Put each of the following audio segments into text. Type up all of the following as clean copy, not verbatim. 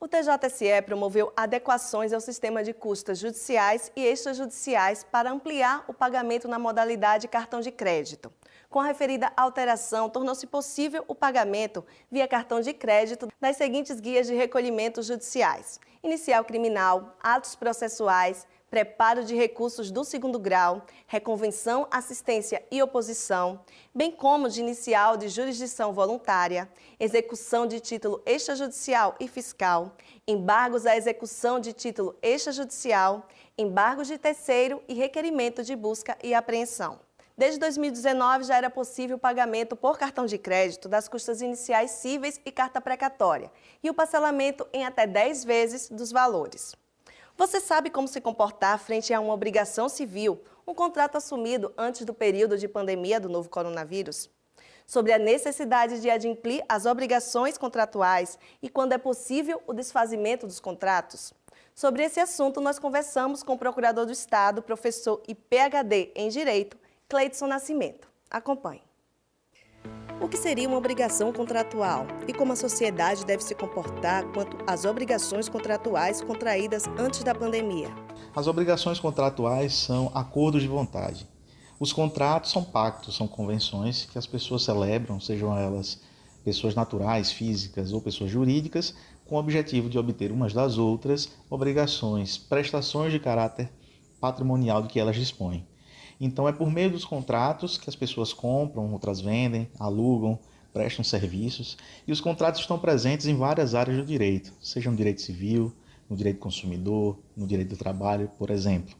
O TJSE promoveu adequações ao sistema de custas judiciais e extrajudiciais para ampliar o pagamento na modalidade cartão de crédito. Com a referida alteração, tornou-se possível o pagamento via cartão de crédito das seguintes guias de recolhimento judiciais: inicial criminal, atos processuais, preparo de recursos do segundo grau, reconvenção, assistência e oposição, bem como de inicial de jurisdição voluntária, execução de título extrajudicial e fiscal, embargos à execução de título extrajudicial, embargos de terceiro e requerimento de busca e apreensão. Desde 2019 já era possível o pagamento por cartão de crédito das custas iniciais cíveis e carta precatória e o parcelamento em até 10 vezes dos valores. Você sabe como se comportar frente a uma obrigação civil, um contrato assumido antes do período de pandemia do novo coronavírus? Sobre a necessidade de adimplir as obrigações contratuais e quando é possível o desfazimento dos contratos? Sobre esse assunto, nós conversamos com o Procurador do Estado, professor e PhD em Direito, Cleidson Nascimento. Acompanhe. O que seria uma obrigação contratual e como a sociedade deve se comportar quanto às obrigações contratuais contraídas antes da pandemia? As obrigações contratuais são acordos de vontade. Os contratos são pactos, são convenções que as pessoas celebram, sejam elas pessoas naturais, físicas ou pessoas jurídicas, com o objetivo de obter umas das outras obrigações, prestações de caráter patrimonial de que elas dispõem. Então é por meio dos contratos que as pessoas compram, outras vendem, alugam, prestam serviços, e os contratos estão presentes em várias áreas do direito, seja no direito civil, no direito do consumidor, no direito do trabalho, por exemplo.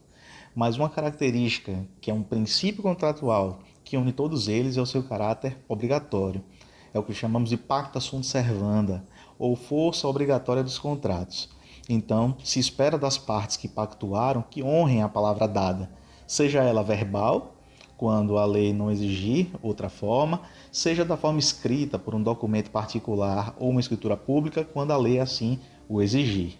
Mas uma característica que é um princípio contratual que une todos eles é o seu caráter obrigatório. É o que chamamos de pacta sunt servanda, ou força obrigatória dos contratos. Então, se espera das partes que pactuaram que honrem a palavra dada, seja ela verbal, quando a lei não exigir outra forma, seja da forma escrita por um documento particular ou uma escritura pública, quando a lei assim o exigir.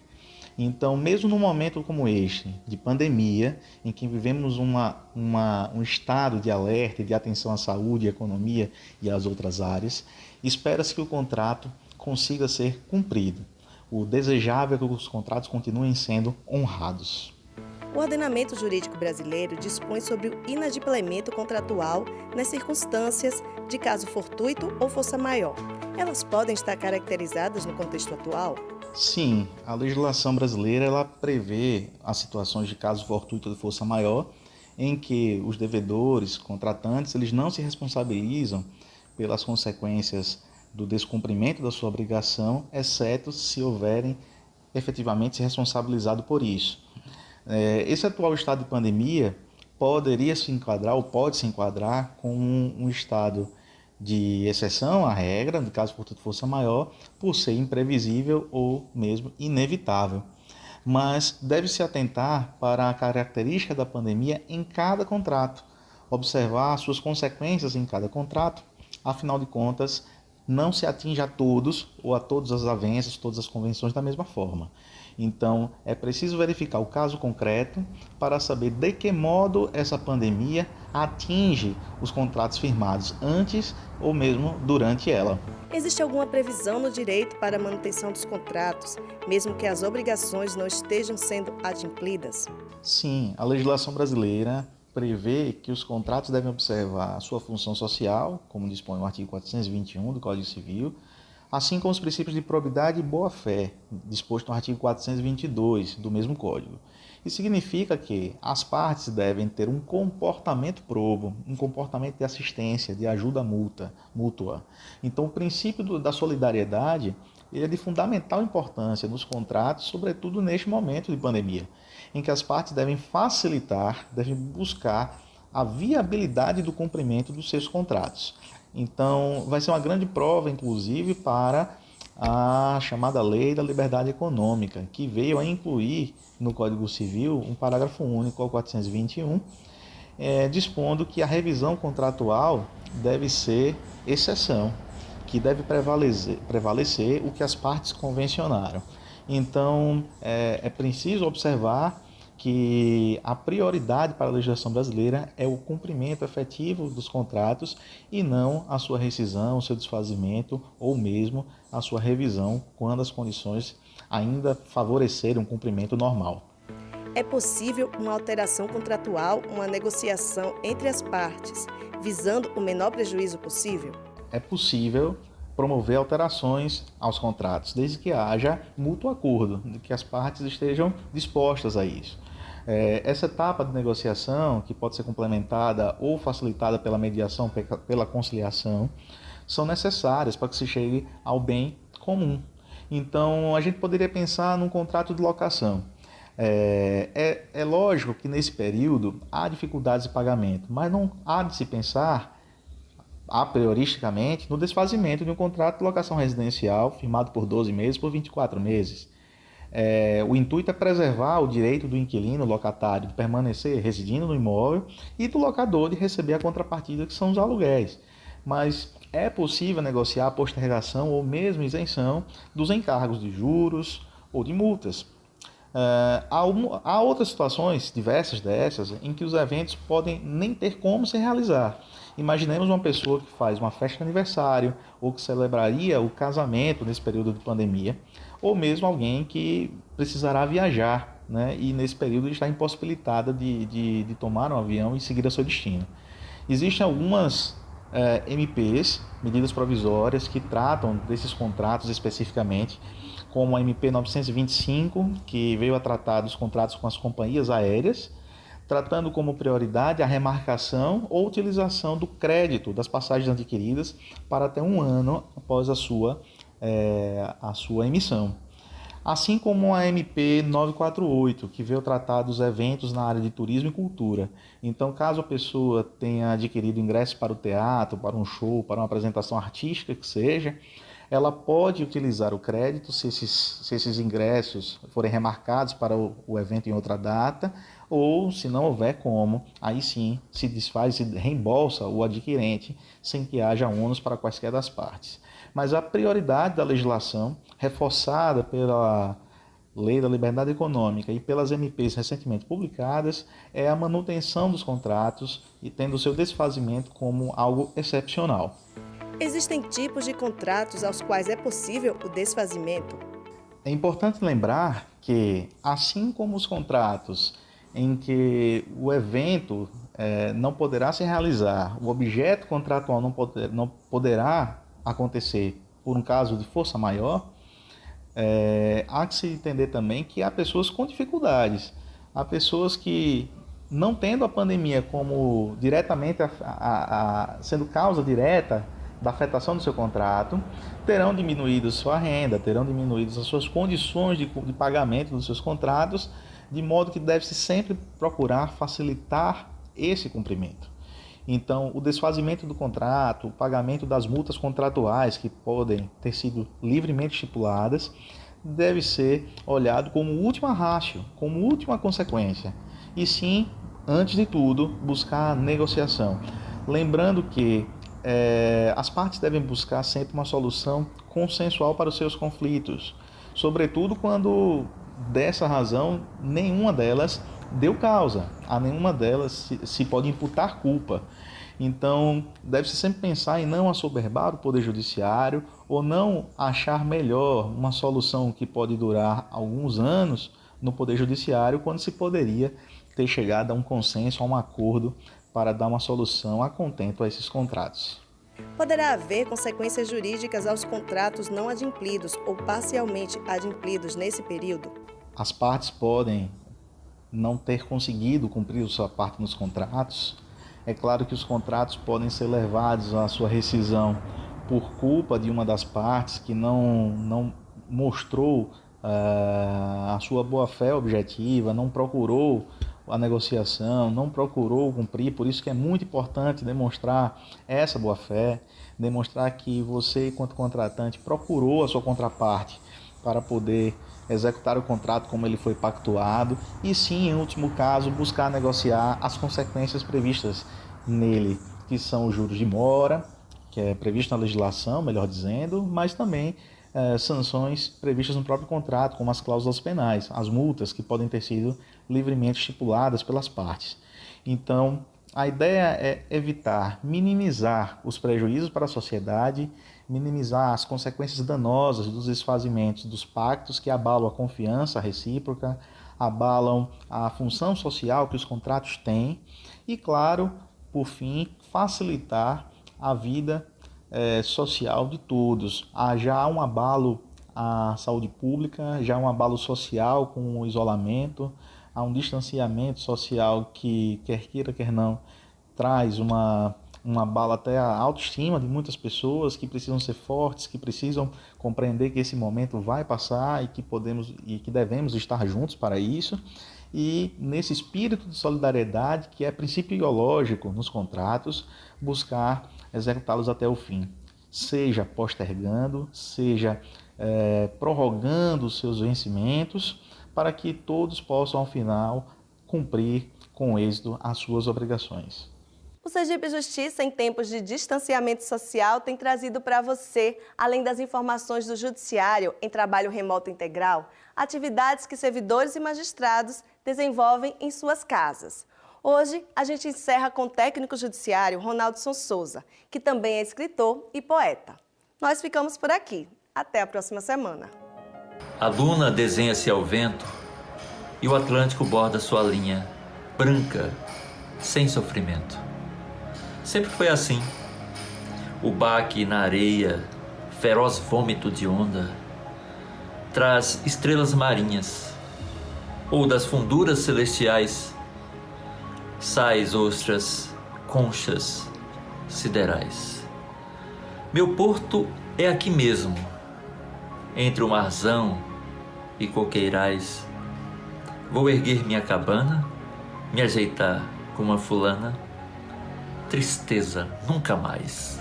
Então, mesmo num momento como este, de pandemia, em que vivemos um estado de alerta e de atenção à saúde, à economia e às outras áreas, espera-se que o contrato consiga ser cumprido. O desejável é que os contratos continuem sendo honrados. O ordenamento jurídico brasileiro dispõe sobre o inadimplemento contratual nas circunstâncias de caso fortuito ou força maior. Elas podem estar caracterizadas no contexto atual? Sim, a legislação brasileira ela prevê as situações de caso fortuito ou de força maior, em que os devedores, contratantes, eles não se responsabilizam pelas consequências do descumprimento da sua obrigação, exceto se houverem efetivamente se responsabilizado por isso. Esse atual estado de pandemia poderia se enquadrar ou pode se enquadrar com um estado de exceção à regra, no caso fortuito força maior, por ser imprevisível ou mesmo inevitável. Mas deve-se atentar para a característica da pandemia em cada contrato, observar as suas consequências em cada contrato, afinal de contas, não se atinge a todos ou a todas as avanças, todas as convenções da mesma forma. Então, é preciso verificar o caso concreto para saber de que modo essa pandemia atinge os contratos firmados antes ou mesmo durante ela. Existe alguma previsão no direito para a manutenção dos contratos, mesmo que as obrigações não estejam sendo adimplidas? Sim, a legislação brasileira prevê que os contratos devem observar a sua função social, como dispõe o artigo 421 do Código Civil, assim como os princípios de probidade e boa-fé, disposto no artigo 422 do mesmo Código. Isso significa que as partes devem ter um comportamento probo, um comportamento de assistência, de ajuda mútua. Então, o princípio da solidariedade ele é de fundamental importância nos contratos, sobretudo neste momento de pandemia, em que as partes devem facilitar, devem buscar a viabilidade do cumprimento dos seus contratos. Então, vai ser uma grande prova, inclusive, para a chamada Lei da Liberdade Econômica, que veio a incluir no Código Civil um parágrafo único, ao 421, dispondo que a revisão contratual deve ser exceção, que deve prevalecer o que as partes convencionaram. Então, é preciso observar que a prioridade para a legislação brasileira é o cumprimento efetivo dos contratos e não a sua rescisão, o seu desfazimento ou mesmo a sua revisão quando as condições ainda favorecer um cumprimento normal. É possível uma alteração contratual, uma negociação entre as partes, visando o menor prejuízo possível? É possível promover alterações aos contratos, desde que haja mútuo acordo, de que as partes estejam dispostas a isso. Essa etapa de negociação, que pode ser complementada ou facilitada pela mediação, pela conciliação, são necessárias para que se chegue ao bem comum. Então, a gente poderia pensar num contrato de locação. É lógico que nesse período há dificuldades de pagamento, mas não há de se pensar a prioristicamente no desfazimento de um contrato de locação residencial firmado por 12 meses, por 24 meses. O intuito é preservar o direito do inquilino, locatário, de permanecer residindo no imóvel e do locador de receber a contrapartida, que são os aluguéis. Mas é possível negociar a postergação ou mesmo isenção dos encargos de juros ou de multas. Há outras situações, diversas dessas, em que os eventos podem nem ter como se realizar. Imaginemos uma pessoa que faz uma festa de aniversário ou que celebraria o casamento nesse período de pandemia, ou mesmo alguém que precisará viajar, né, e nesse período está impossibilitada de tomar um avião e seguir a seu destino. Existem algumas MPs, medidas provisórias, que tratam desses contratos especificamente, como a MP 925, que veio a tratar dos contratos com as companhias aéreas, tratando como prioridade a remarcação ou utilização do crédito das passagens adquiridas para até um ano após a sua emissão. Assim como a MP 948, que veio tratar dos eventos na área de turismo e cultura. Então, caso a pessoa tenha adquirido ingressos para o teatro, para um show, para uma apresentação artística que seja, ela pode utilizar o crédito se esses ingressos forem remarcados para o evento em outra data, ou se não houver como, aí sim se desfaz e reembolsa o adquirente sem que haja ônus para quaisquer das partes. Mas a prioridade da legislação, reforçada pela Lei da Liberdade Econômica e pelas MPs recentemente publicadas, é a manutenção dos contratos e tendo seu desfazimento como algo excepcional. Existem tipos de contratos aos quais é possível o desfazimento? É importante lembrar que, assim como os contratos em que o evento não poderá se realizar, o objeto contratual não poderá acontecer por um caso de força maior, há que se entender também que há pessoas com dificuldades, há pessoas que, não tendo a pandemia como diretamente sendo causa direta da afetação do seu contrato, terão diminuído sua renda, terão diminuído as suas condições de pagamento dos seus contratos, de modo que deve-se sempre procurar facilitar esse cumprimento. Então, o desfazimento do contrato, o pagamento das multas contratuais que podem ter sido livremente estipuladas, deve ser olhado como última ratio, como última consequência. E sim, antes de tudo, buscar a negociação. Lembrando que as partes devem buscar sempre uma solução consensual para os seus conflitos, sobretudo quando, dessa razão, nenhuma delas deu causa, a nenhuma delas se pode imputar culpa. Então, deve-se sempre pensar em não assoberbar o Poder Judiciário ou não achar melhor uma solução que pode durar alguns anos no Poder Judiciário, quando se poderia ter chegado a um consenso, a um acordo para dar uma solução a contento a esses contratos. Poderá haver consequências jurídicas aos contratos não adimplidos ou parcialmente adimplidos nesse período? As partes podem não ter conseguido cumprir a sua parte nos contratos. É claro que os contratos podem ser levados à sua rescisão por culpa de uma das partes que não mostrou a sua boa-fé objetiva, não procurou a negociação, não procurou cumprir. Por isso que é muito importante demonstrar essa boa-fé, demonstrar que você, enquanto contratante, procurou a sua contraparte para poder executar o contrato como ele foi pactuado e sim, em último caso, buscar negociar as consequências previstas nele, que são os juros de mora, que é previsto na legislação, melhor dizendo, mas também sanções previstas no próprio contrato, como as cláusulas penais, as multas que podem ter sido livremente estipuladas pelas partes. Então, A ideia é evitar, minimizar os prejuízos para a sociedade, minimizar as consequências danosas dos desfazimentos dos pactos que abalam a confiança recíproca, abalam a função social que os contratos têm e, claro, por fim, facilitar a vida social de todos. Há já um abalo à saúde pública, já um abalo social com o isolamento, há um distanciamento social que, quer queira, quer não, traz uma abalo até a autoestima de muitas pessoas que precisam ser fortes, que precisam compreender que esse momento vai passar e que podemos e que devemos estar juntos para isso. E nesse espírito de solidariedade, que é princípio ideológico nos contratos, buscar executá-los até o fim, seja postergando, seja prorrogando os seus vencimentos, para que todos possam, ao final, cumprir com êxito as suas obrigações. O Sergipe Justiça, em tempos de distanciamento social, tem trazido para você, além das informações do Judiciário em trabalho remoto integral, atividades que servidores e magistrados desenvolvem em suas casas. Hoje, a gente encerra com o técnico judiciário Ronaldson Souza, que também é escritor e poeta. Nós ficamos por aqui. Até a próxima semana. A luna desenha-se ao vento e o Atlântico borda sua linha, branca, sem sofrimento. Sempre foi assim. O baque na areia, feroz vômito de onda, traz estrelas marinhas, ou das funduras celestiais, sais, ostras, conchas siderais. Meu porto é aqui mesmo, entre o marzão e coqueirais. Vou erguer minha cabana, me ajeitar com uma fulana. Tristeza nunca mais.